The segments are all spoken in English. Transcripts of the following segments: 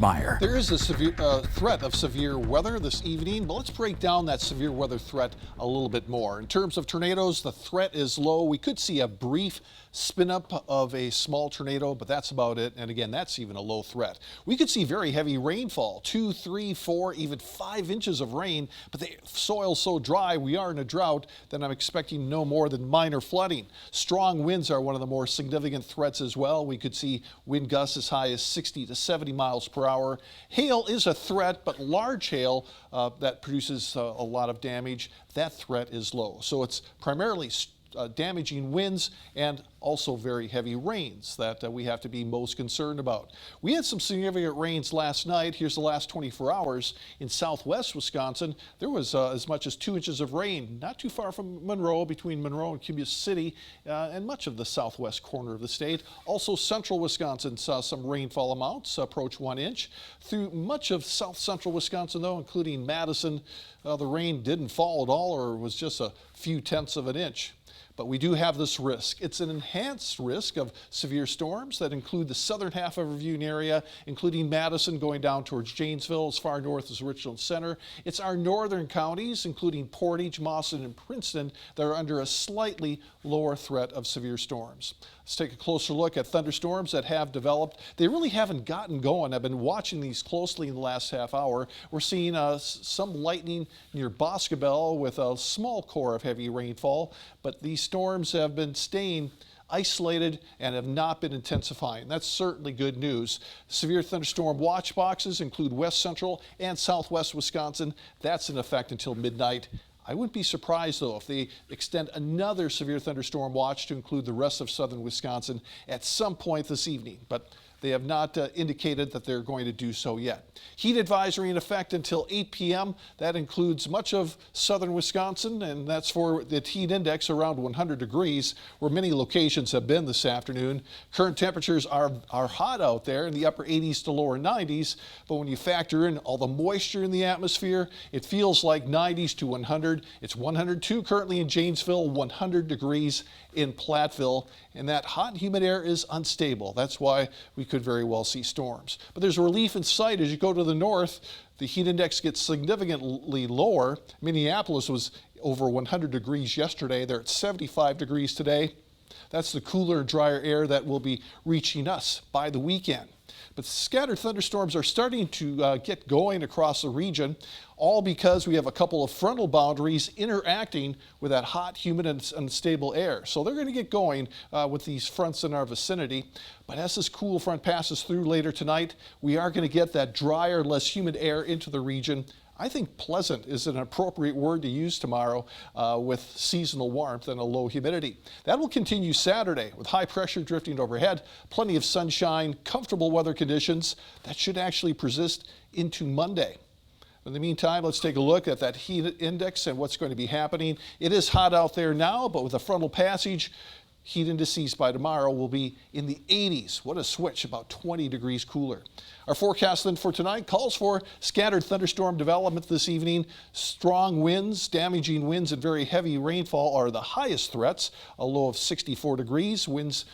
Meyer. There is a severe threat of severe weather this evening, but let's break down that severe weather threat a little bit more. In terms of tornadoes, the threat is low. We could see a brief spin up of a small tornado, but that's about it. And again, that's even a low threat. We could see very heavy rainfall, 2, 3, 4, even 5 inches of rain, but the soil's so dry, we are in a drought, that I'm expecting no more than minor flooding. Strong winds are one of the more significant threats as well. We could see wind gusts as high as 60 to 70 miles per hour. Hail is a threat, but large hail that produces a lot of damage, that threat is low. So it's primarily damaging winds and also very heavy rains that we have to be most concerned about. We had some significant rains last night. Here's the last 24 hours. In southwest Wisconsin, there was as much as 2 inches of rain, not too far from Monroe, between Monroe and Cuba City, and much of the southwest corner of the state. Also, central Wisconsin saw some rainfall amounts approach 1 inch. Through much of south central Wisconsin, though, including Madison, the rain didn't fall at all, or was just a few tenths of an inch. But we do have this risk. It's an enhanced risk of severe storms that include the southern half of our viewing area, including Madison going down towards Janesville, as far north as Richland Center. It's our northern counties, including Portage, Mauston, and Princeton, that are under a slightly lower threat of severe storms. Let's take a closer look at thunderstorms that have developed. They really haven't gotten going. I've been watching these closely in the last half hour. We're seeing some lightning near Boscobel with a small core of heavy rainfall, but these storms have been staying isolated and have not been intensifying. That's certainly good news. Severe thunderstorm watch boxes include west central and southwest Wisconsin. That's in effect until midnight. I wouldn't be surprised, though, if they extend another severe thunderstorm watch to include the rest of southern Wisconsin at some point this evening. But they have not indicated that they're going to do so yet. Heat advisory in effect until 8 p.m. That includes much of southern Wisconsin, and that's for the heat index around 100 degrees, where many locations have been this afternoon. Current temperatures are hot out there in the upper 80s to lower 90s, but when you factor in all the moisture in the atmosphere, it feels like 90s to 100. It's 102 currently in Janesville, 100 degrees in Platteville, and that hot and humid air is unstable. That's why we could very well see storms. But there's relief in sight as you go to the north. The heat index gets significantly lower. Minneapolis was over 100 degrees yesterday. They're at 75 degrees today. That's the cooler, drier air that will be reaching us by the weekend. But scattered thunderstorms are starting to get going across the region, all because we have a couple of frontal boundaries interacting with that hot, humid, and unstable air. So they're going to get going with these fronts in our vicinity. But as this cool front passes through later tonight, we are going to get that drier, less humid air into the region. I think pleasant is an appropriate word to use tomorrow with seasonal warmth and a low humidity. That will continue Saturday with high pressure drifting overhead, plenty of sunshine, comfortable weather conditions. That should actually persist into Monday. In the meantime, let's take a look at that heat index and what's going to be happening. It is hot out there now, but with a frontal passage, heat indices by tomorrow will be in the 80s. What a switch, about 20 degrees cooler. Our forecast then for tonight calls for scattered thunderstorm development this evening. Strong winds, damaging winds, and very heavy rainfall are the highest threats. A low of 64 degrees, winds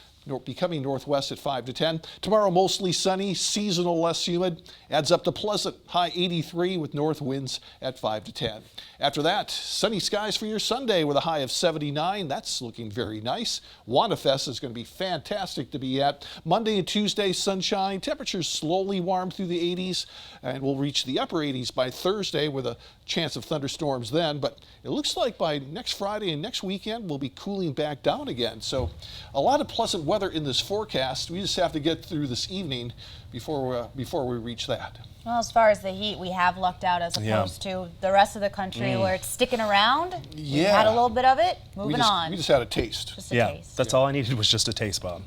becoming northwest at 5 to 10. Tomorrow, mostly sunny, seasonal, less humid. Adds up to pleasant, high 83 with north winds at 5 to 10. After that, sunny skies for your Sunday with a high of 79. That's looking very nice. WandaFest is going to be fantastic to be at. Monday and Tuesday, sunshine. Temperatures slowly warm through the 80s, and we'll reach the upper 80s by Thursday with a chance of thunderstorms then. But it looks like by next Friday and next weekend, we'll be cooling back down again. So a lot of pleasant weather in this forecast. We just have to get through this evening before we reach that. Well, as far as the heat, we have lucked out as opposed to the rest of the country where it's sticking around. Yeah. We had a little bit of it. Moving on. We just had a taste. Just a taste. That's all I needed was just a taste, Bob.